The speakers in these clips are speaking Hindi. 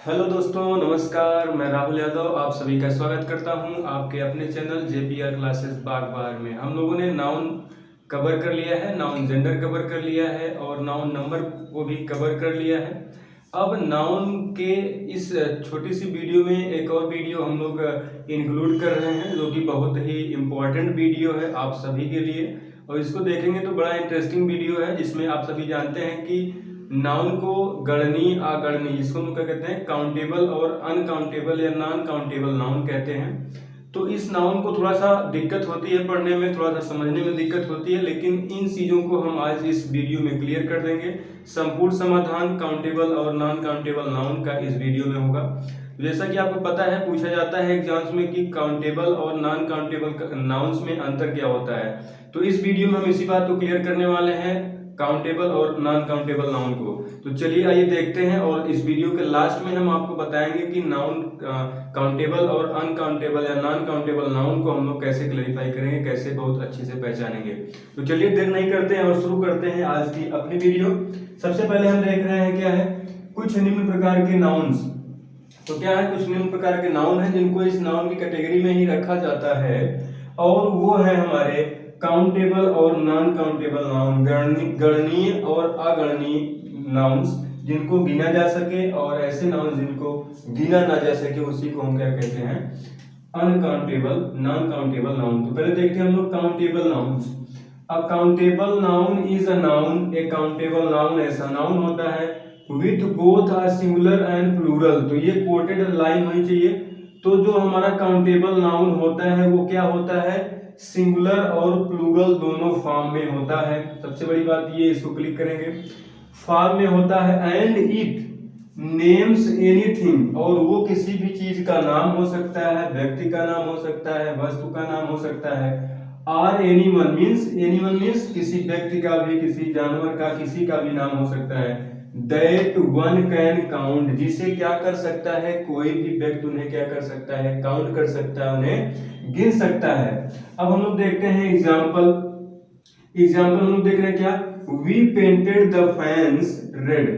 हेलो दोस्तों, नमस्कार। मैं राहुल यादव आप सभी का स्वागत करता हूं आपके अपने चैनल JPR क्लासेस बाग बार में। हम लोगों ने नाउन कवर कर लिया है, नाउन जेंडर कवर कर लिया है और नाउन नंबर को भी कवर कर लिया है। अब नाउन के इस छोटी सी वीडियो में एक और वीडियो हम लोग इंक्लूड कर रहे हैं, जो कि बहुत ही इम्पोर्टेंट वीडियो है आप सभी के लिए। और इसको देखेंगे तो बड़ा इंटरेस्टिंग वीडियो है, जिसमें आप सभी जानते हैं कि नाउन को गणनीय, अगणनीय, जिसको हम क्या कहते हैं, काउंटेबल और अनकाउंटेबल या नॉन काउंटेबल नाउन कहते हैं। तो इस नाउन को थोड़ा सा दिक्कत होती है पढ़ने में, थोड़ा सा समझने में दिक्कत होती है, लेकिन इन चीज़ों को हम आज इस वीडियो में क्लियर कर देंगे। संपूर्ण समाधान काउंटेबल और नॉन काउंटेबल नाउन का इस वीडियो में होगा। जैसा कि आपको पता है, पूछा जाता है एग्जाम्स में कि काउंटेबल और नॉन काउंटेबल नाउन्स में अंतर क्या होता है। तो इस वीडियो में हम इसी बात को क्लियर करने वाले हैं, काउंटेबल और नॉन काउंटेबल नाउन को। तो चलिए आइए देखते हैं, और इस वीडियो के लास्ट में हम आपको बताएंगे कि नाउन काउंटेबल और अनकाउंटेबल या नॉन काउंटेबल नाउन को हम लोग कैसे क्लैरिफाई करेंगे, कैसे बहुत अच्छे से पहचानेंगे। तो चलिए देर नहीं करते हैं और शुरू करते हैं आज की अपनी वीडियो। सबसे पहले हम देख रहे हैं क्या है, कुछ निम्न प्रकार के नाउन्स। तो क्या है, कुछ निम्न प्रकार के नाउन है जिनको इस नाउन की कैटेगरी में ही रखा जाता है, और वो है हमारे काउंटेबल और नॉन काउंटेबल नाउन, गणनीय और अगणनीय नाउन्स जिनको गिना जा सके, और ऐसे नाउन जिनको गिना ना जा सके उसी को हम क्या कहते हैं, अनकाउंटेबल, नॉन काउंटेबल नाउन। तो पहले देखते हैं हम लोग countable nouns. A countable noun is a noun, a countable noun ऐसा नाउन होता है with both a singular and plural. तो ये कोटेड लाइन होनी चाहिए। तो जो हमारा काउंटेबल नाउन होता है वो क्या होता है, सिंगुलर और प्लूरल दोनों फॉर्म में होता है। सबसे बड़ी बात ये, इसको क्लिक करेंगे, फॉर्म में होता है। एंड इट नेम्स एनीथिंग, और वो किसी भी चीज का नाम हो सकता है, व्यक्ति का नाम हो सकता है, वस्तु का नाम हो सकता है। और एनीवन मीन्स किसी व्यक्ति का भी, किसी जानवर का, किसी का भी नाम हो सकता है। दैट वन कैन काउंट, जिसे क्या कर सकता है, कोई भी व्यक्ति उन्हें क्या कर सकता है, काउंट कर सकता है, उन्हें गिन सकता है। अब हम लोग देखते हैं एग्जाम्पल हम लोग देख रहे हैं क्या, we painted the fans red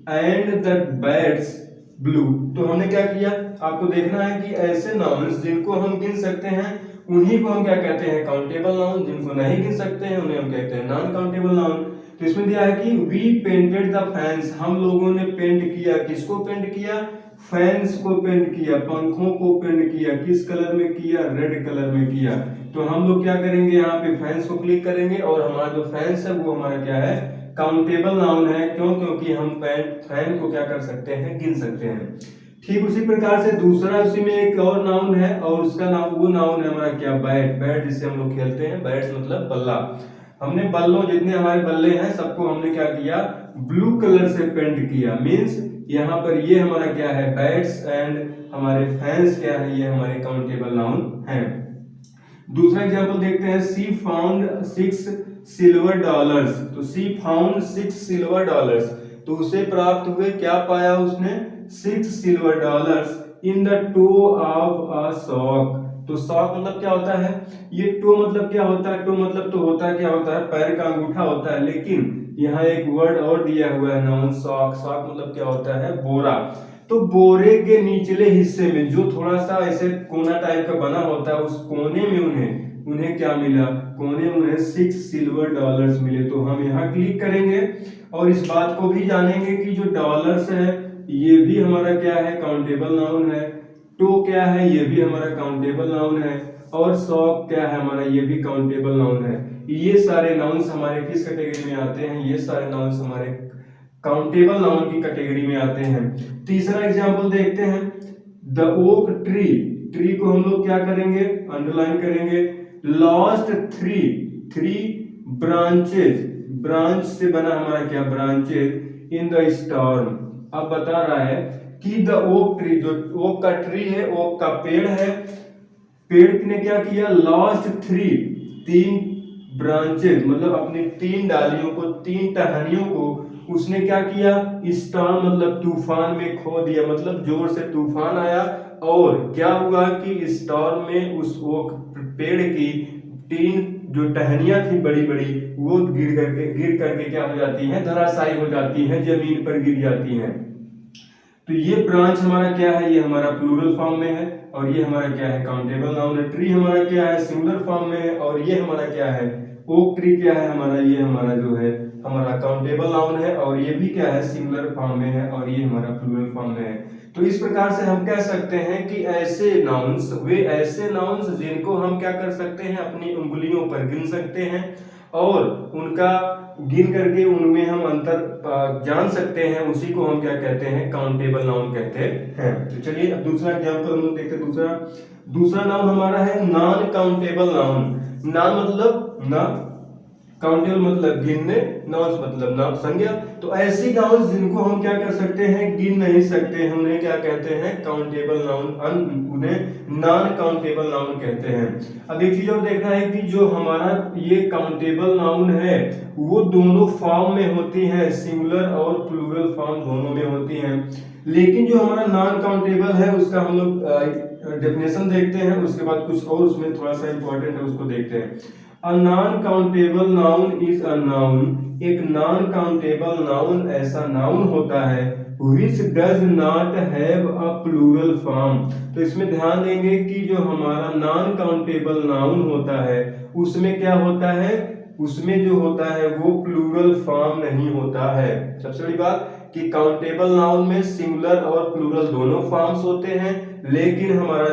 and the bats blue. तो हमने क्या किया, आपको देखना है कि ऐसे नाउन्स जिनको हम गिन सकते हैं उन्हीं को हम क्या कहते हैं, काउंटेबल नाउन। जिनको नहीं गिन सकते हैं उन्हें हम कहते हैं नॉन काउंटेबल नाउन। तो इसमें दिया है कि वी पेंटेड द फैंस, हम लोगों ने पेंट किया, किसको पेंट किया, फैंस को पेंट किया, पंखों को पेंट किया। किस कलर में किया, रेड कलर में किया। तो हम लोग क्या करेंगे, यहाँ पे फैंस को क्लिक करेंगे, और हमारा जो फैंस है वो हमारा क्या है, काउंटेबल नाउन है। क्यों, क्योंकि हम फैन को क्या कर सकते हैं, गिन सकते हैं। ठीक उसी प्रकार से दूसरा, उसी में एक और नाउन है, और उसका नाम, वो नाउन है हमारा क्या, बैट जिससे हम लोग खेलते हैं। बैट मतलब बल्ला। हमने बल्लों, जितने हमारे बल्ले हैं सबको हमने क्या किया, ब्लू कलर से पेंट किया। मीन्स यहाँ पर ये हमारा क्या है, बैट्स, एंड हमारे फैंस क्या है, ये हमारे काउंटेबल नाउन हैं। दूसरा एग्जांपल देखते हैं, सी फाउंड 6 सिल्वर डॉलर्स। तो सी फाउंड 6 सिल्वर डॉलर्स, तो उसे प्राप्त हुए, क्या पाया उसने, 6 silver dollars in the toe of a sock. तो सॉक मतलब क्या होता है, ये टो मतलब क्या होता है, टो मतलब तो होता है, क्या होता है, पैर का अंगूठा होता है। लेकिन यहाँ एक वर्ड और दिया हुआ है, नाउन सॉक। सॉक मतलब क्या होता है, बोरा। तो बोरे के निचले हिस्से में जो थोड़ा सा ऐसे कोना टाइप का बना होता है, उस कोने में उन्हें क्या मिला, कोने में उन्हें 6 सिल्वर डॉलर्स मिले। तो हम यहाँ क्लिक करेंगे और इस बात को भी जानेंगे कि जो डॉलर्स है ये भी हमारा क्या है, काउंटेबल नाउन है। टो क्या है, ये भी हमारा काउंटेबल नाउन है। और सॉक क्या है हमारा, ये भी काउंटेबल नाउन है। ये सारे नाउन्स हमारे किस कैटेगरी में आते हैं, ये सारे नाउन्स हमारे काउंटेबल नाउन की कैटेगरी में आते हैं। तीसरा एग्जांपल देखते हैं, द ओक ट्री। ट्री को हम लोग क्या करेंगे, अंडरलाइन करेंगे। लॉस्ट 3 ब्रांचेस, ब्रांच से बना हमारा क्या, ब्रांचेस इन द स्टॉर्म। अब बता रहा है कि द ओक ट्री, जो ओक का ट्री है, ओक का पेड़ है, पेड़ ने क्या किया, लॉस्ट 3 ब्रांचेस, मतलब अपनी 3 डालियों को, 3 टहनियों को उसने क्या किया, स्टॉर्म मतलब तूफान में खो दिया। मतलब जोर से तूफान आया, और क्या हुआ कि स्टॉर्म में उस ओक पेड़ की 3 जो टहनियां थी बड़ी बड़ी, वो गिर करके क्या हो जाती हैं, धराशायी हो जाती हैं, जमीन पर गिर जाती हैं। तो ये ब्रांच हमारा क्या है, ये हमारा प्लूरल फॉर्म में है, और ये हमारा क्या है, काउंटेबल नाउन है। ट्री हमारा क्या है, सिंगुलर फॉर्म में है, और ये हमारा क्या है, ओक ट्री क्या है हमारा, ये हमारा जो है हमारा काउंटेबल नाउन है, और ये भी क्या है, सिंगुलर फॉर्म में है, और ये हमारा प्लूरल फॉर्म में है। तो इस प्रकार से हम कह सकते हैं कि ऐसे नाउन्स, वे ऐसे नाउन्स जिनको हम क्या कर सकते हैं, अपनी उंगलियों पर गिन सकते हैं, और उनका गिन करके उनमें हम अंतर जान सकते हैं, उसी को हम क्या कहते हैं, काउंटेबल नाउन कहते हैं। तो चलिए अब दूसरा एग्जांपल हम लोग देखते हैं। दूसरा नाउन हमारा है नॉन काउंटेबल नाउन। नॉन मतलब ना, काउंटेबल मतलब गिनने, नॉन्स मतलब नाम, संज्ञा। तो ऐसी नाउन्स जिनको हम क्या कर सकते हैं, गिन नहीं सकते हैं, उन्हें क्या कहते हैं, काउंटेबल नाउन, उन्हें नॉन काउंटेबल नाउन कहते हैं। अब एक चीज और देखना है कि जो हमारा ये काउंटेबल नाउन है वो दोनों फॉर्म में होती है, सिंगुलर और प्लूरल फॉर्म दोनों में होती हैं। लेकिन जो हमारा नॉन काउंटेबल है उसका हम लोग डेफिनेशन देखते हैं, उसके बाद कुछ और उसमें थोड़ा सा इंपॉर्टेंट है उसको देखते हैं। A non-countable noun is a noun. एक नॉन काउंटेबल नाउन ऐसा नाउन होता है which does not have a plural form। तो इसमें ध्यान देंगे कि जो हमारा नॉन काउंटेबल नाउन होता है उसमें क्या होता है, उसमें जो होता है वो प्लूरल फॉर्म नहीं होता है। सबसे बड़ी बात कि काउंटेबल नाउन में सिंगुलर और प्लूरल दोनों फॉर्म्स होते हैं, लेकिन हमारा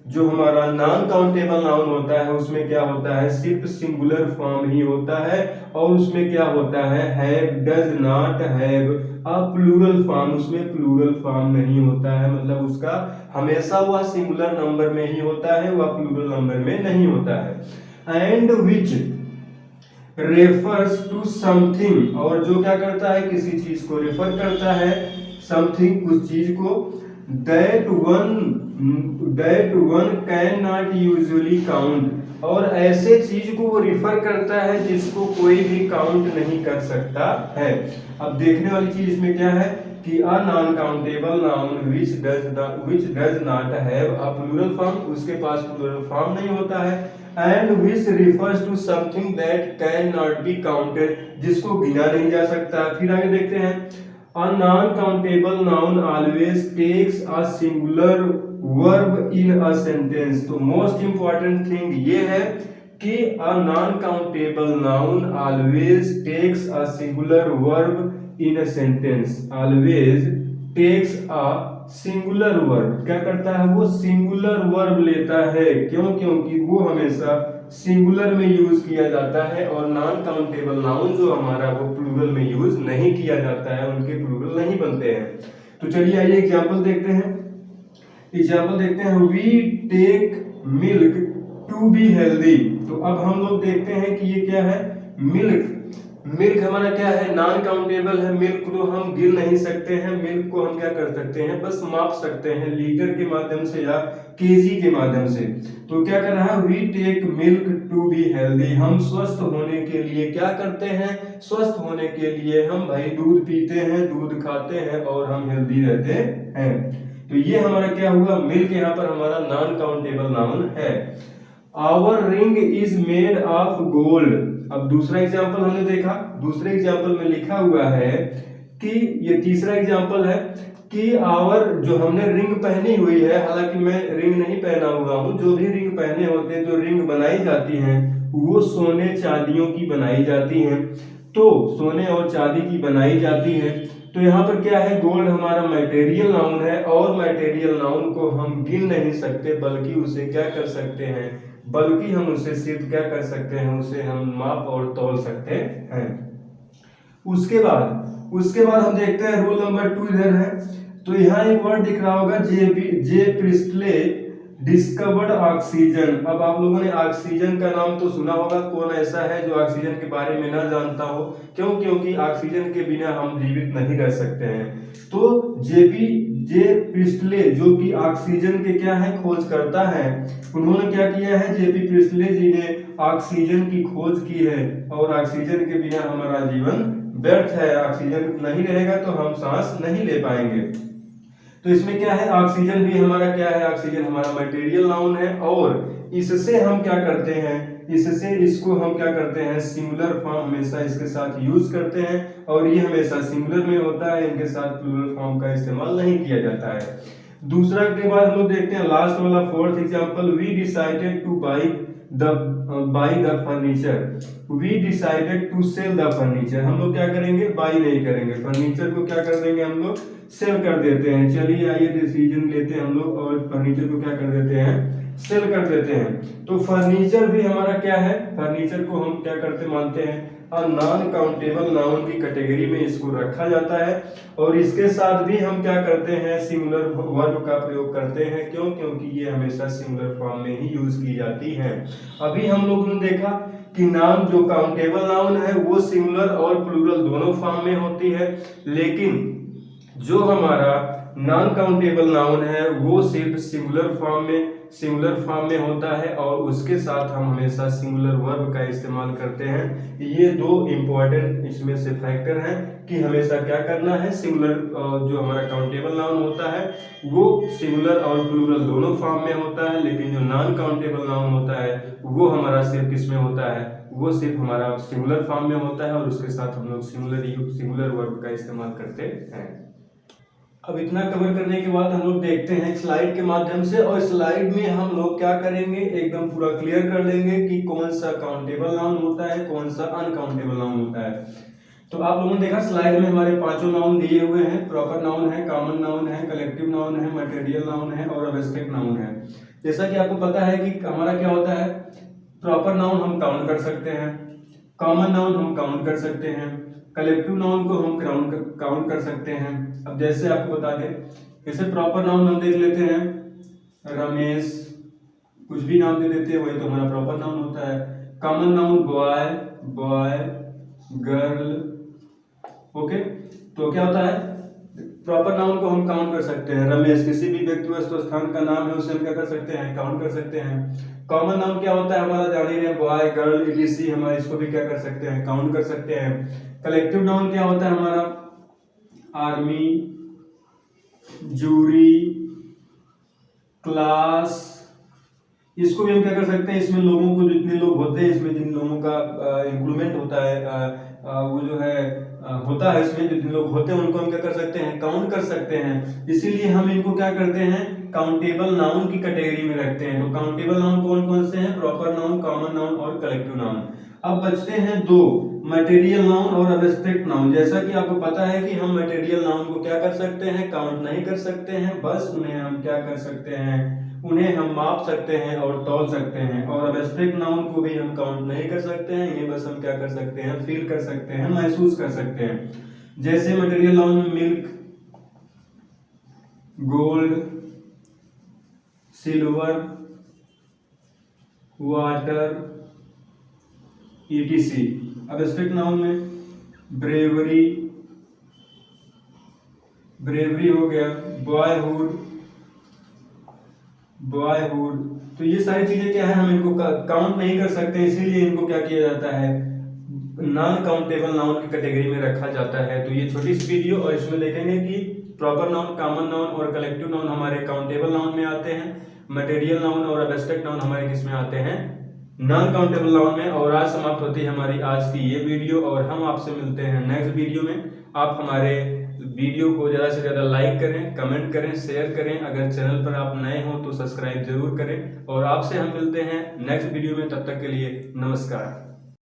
जो हमारा नॉन काउंटेबल नाउन होता है उसमें क्या होता है, सिर्फ सिंगुलर फॉर्म ही होता है, और उसमें क्या होता है, have, does not have a plural form, उसमें प्लूरल फॉर्म नहीं होता है, मतलब उसका हमेशा वह सिंगुलर नंबर में ही होता है, वह प्लूरल नंबर में नहीं होता है। And which refers to something, और जो क्या करता है, किसी चीज को रेफर करता है, समथिंग, कुछ चीज को, that one can not usually count, और ऐसे चीज को वो रिफर करता है जिसको कोई भी काउंट नहीं कर सकता है। अब देखने वाली चीज इसमें क्या है कि a non countable noun which does not have a plural form, उसके पास प्लूरल फॉर्म नहीं होता है, and which refers to something that cannot be counted, जिसको गिना नहीं जा सकता। फिर आगे देखते हैं, a non-countable noun always takes a singular verb in a sentence। तो most important thing ये है कि a non-countable noun always takes a singular verb in a sentence। always takes a singular verb, क्या करता है, वो singular verb लेता है। क्यों? क्योंकि वो हमेशा सिंगुलर में यूज किया जाता है, और नॉन काउंटेबल नाउन जो हमारा वो प्लूरल में यूज नहीं किया जाता है, उनके प्लूरल नहीं बनते हैं। तो चलिए आइए एग्जांपल देखते हैं। We take milk to be healthy. तो अब हम लोग देखते हैं कि ये क्या है, मिल्क हमारा क्या है, नॉन काउंटेबल है। मिल्क को हम गिन नहीं सकते हैं, मिल्क को हम क्या कर सकते हैं, बस माप सकते हैं लीटर के माध्यम से या केजी के माध्यम से। तो क्या कर रहा है, we take milk to be healthy, हम स्वस्थ होने के लिए क्या करते हैं, स्वस्थ होने के लिए हम भाई दूध पीते हैं, दूध खाते हैं, और हम हेल्दी रहते हैं। तो ये हमारा क्या हुआ, मिल्क यहाँ पर हमारा नॉन काउंटेबल नाउन है। Our ring is made of gold. अब दूसरा एग्जाम्पल हमने देखा, दूसरे एग्जाम्पल में लिखा हुआ है कि ये तीसरा एग्जाम्पल है कि आवर, जो हमने रिंग पहनी हुई है, हालांकि मैं रिंग नहीं पहना हुआ हूं, जो भी रिंग पहने होते हैं, जो रिंग बनाई जाती हैं वो सोने चांदियों की बनाई जाती हैं। तो सोने और चांदी की बनाई जाती है। तो यहाँ पर क्या है, गोल्ड हमारा मटेरियल नाउन है, और मटेरियल नाउन को हम गिन नहीं सकते, बल्कि उसे क्या कर सकते हैं, बल्कि हम उसे सिर्फ क्या कर सकते हैं, उसे हम माप और तौल सकते हैं। उसके बाद हम देखते हैं रूल नंबर 2 इधर है। तो यहाँ एक वर्ड दिख रहा होगा, जे प्रिस्टले डिस्कवर्ड ऑक्सीजन। अब आप लोगों ने ऑक्सीजन का नाम तो सुना होगा, कौन ऐसा है जो ऑक्सीजन के बारे में ना जानता हो? क्यों? क्योंकि ऑक्सीजन के बिना हम जीवित नहीं रह सकते हैं। तो जे प्रिस्टले जो कि ऑक्सीजन के क्या है, खोज करता है, उन्होंने क्या किया है, जेपी प्रिस्टले जी ने ऑक्सीजन की खोज की है, और ऑक्सीजन के बिना हमारा जीवन व्यर्थ है। ऑक्सीजन नहीं रहेगा तो हम सांस नहीं ले पाएंगे। तो इसमें क्या है, ऑक्सीजन भी हमारा क्या है, ऑक्सीजन हमारा मटेरियल नाउन है, और इससे हम क्या करते हैं, इससे इसको हम क्या करते हैं, सिंगुलर फॉर्म हमेशा इसके साथ यूज करते हैं, और ये हमेशा सिंगुलर में होता है, इनके साथ प्लूरल फॉर्म का इस्तेमाल नहीं किया जाता है। दूसरा के बाद हम लोग देखते हैं लास्ट वाला fourth example, we decided to buy the furniture, we decided to sell the furniture. हम लोग क्या करेंगे, बाई नहीं करेंगे, फर्नीचर को क्या कर देंगे हम लोग, सेल कर देते हैं। चलिए आइए डिसीजन लेते हैं हम लोग और फर्नीचर को क्या कर देते हैं, सेल कर देते हैं। तो फर्नीचर भी हमारा क्या है, फर्नीचर को हम क्या करते मानते हैं, नॉन काउंटेबल नाउन की कैटेगरी में इसको रखा जाता है, और इसके साथ भी हम क्या करते हैं, सिंगुलर वर्ब का प्रयोग करते हैं। क्यों, क्योंकि ये हमेशा सिंगुलर फॉर्म में ही यूज की जाती है। अभी हम लोगों ने देखा कि नाउन जो काउंटेबल नाउन है वो सिंगुलर और प्लूरल दोनों फॉर्म में होती है, लेकिन जो हमारा नॉन काउंटेबल नाउन है वो सिर्फ सिंगुलर फॉर्म में होता है, और उसके साथ हम हमेशा सिंगुलर वर्ब का इस्तेमाल करते हैं। ये दो इंपॉर्टेंट इसमें से फैक्टर हैं कि हमेशा क्या करना है, सिंगुलर जो हमारा काउंटेबल नाउन होता है वो सिंगुलर और प्लूरल दोनों फॉर्म में होता है, लेकिन जो नॉन काउंटेबल नाउन होता है वो हमारा सिर्फ किसमें होता है, वो सिर्फ हमारा सिंगुलर फॉर्म में होता है, और उसके साथ हम लोग सिंगुलर वर्ब का इस्तेमाल करते हैं। अब इतना कवर करने के बाद हम लोग देखते हैं स्लाइड के माध्यम से, और स्लाइड में हम लोग क्या करेंगे, एकदम पूरा क्लियर कर लेंगे कि कौन सा काउंटेबल नाउन होता है, कौन सा अनकाउंटेबल नाउन होता है। तो आप लोगों ने देखा स्लाइड में हमारे पांचों नाउन दिए हुए हैं, प्रॉपर नाउन है, कॉमन नाउन है, कलेक्टिव नाउन है, मटेरियल नाउन है और एब्स्ट्रैक्ट नाउन है। जैसा कि आपको पता है कि हमारा क्या होता है, प्रॉपर नाउन हम काउंट कर सकते हैं, कॉमन नाउन हम काउंट कर सकते हैं, कलेक्टिव नाउन को हम काउंट कर सकते हैं। अब जैसे आपको बता दें, जैसे प्रॉपर नाउन हम देख लेते हैं, रमेश, कुछ भी नाम दे देते हैं वही तो हमारा प्रॉपर नाउन होता है। Common noun boy, girl, okay. तो क्या होता है, प्रॉपर नाउन को हम काउंट कर सकते हैं, रमेश किसी भी व्यक्ति वस्तु स्थान का नाम है, उसे हम क्या कर सकते हैं, काउंट कर सकते हैं। कॉमन नाउन क्या होता है हमारा, जान ही रहे, बॉय, गर्ल, etc, हमारे इसको भी क्या कर सकते हैं, काउंट कर सकते हैं। कलेक्टिव नाउन क्या होता है हमारा, आर्मी, जूरी, क्लास, इसको भी हम क्या कर सकते हैं, इसमें लोगों को, जितने लोग होते हैं इसमें जिन लोगों का इंक्लूमेंट होता है, वो जो है होता है, इसमें जितने लोग होते हैं उनको हम क्या कर सकते हैं, काउंट कर सकते हैं। इसीलिए हम इनको क्या करते हैं, काउंटेबल नाउन की कैटेगरी में रखते हैं। तो काउंटेबल नाउन कौन कौन से हैं, प्रॉपर नाउन, कॉमन नाउन और कलेक्टिव नाउन। अब बचते हैं दो, मटेरियल नाउन और एब्स्ट्रैक्ट नाउन। जैसा कि आपको पता है कि हम मटेरियल नाउन को क्या कर सकते हैं, काउंट नहीं कर सकते हैं, बस उन्हें हम क्या कर सकते हैं, उन्हें हम माप सकते हैं और तौल सकते हैं। और एब्स्ट्रैक्ट नाउन को भी हम काउंट नहीं कर सकते हैं, इन्हें बस हम क्या कर सकते हैं, फील कर सकते हैं, महसूस कर सकते हैं। जैसे मटेरियल नाउन में milk, gold, silver, water, etc। Abstract noun में ब्रेवरी हो गया, बॉयहुड। तो ये सारी चीजें क्या है, हम इनको काउंट नहीं कर सकते, इसीलिए इनको क्या किया जाता है, नॉन काउंटेबल नाउन की कैटेगरी में रखा जाता है। तो ये छोटी सी वीडियो, और इसमें देखेंगे कि प्रॉपर नाउन, कॉमन नाउन और कलेक्टिव नाउन हमारे काउंटेबल नाउन में आते हैं, मटेरियल नाउन और एब्स्ट्रैक्ट नाउन हमारे किस में आते हैं, नॉन काउंटेबल नाउन में। और आज समाप्त होती है हमारी आज की ये वीडियो, और हम आपसे मिलते हैं नेक्स्ट वीडियो में। आप हमारे वीडियो को ज़्यादा से ज़्यादा लाइक करें, कमेंट करें, शेयर करें। अगर चैनल पर आप नए हो तो सब्सक्राइब जरूर करें, और आपसे हम मिलते हैं नेक्स्ट वीडियो में। तब तक के लिए नमस्कार।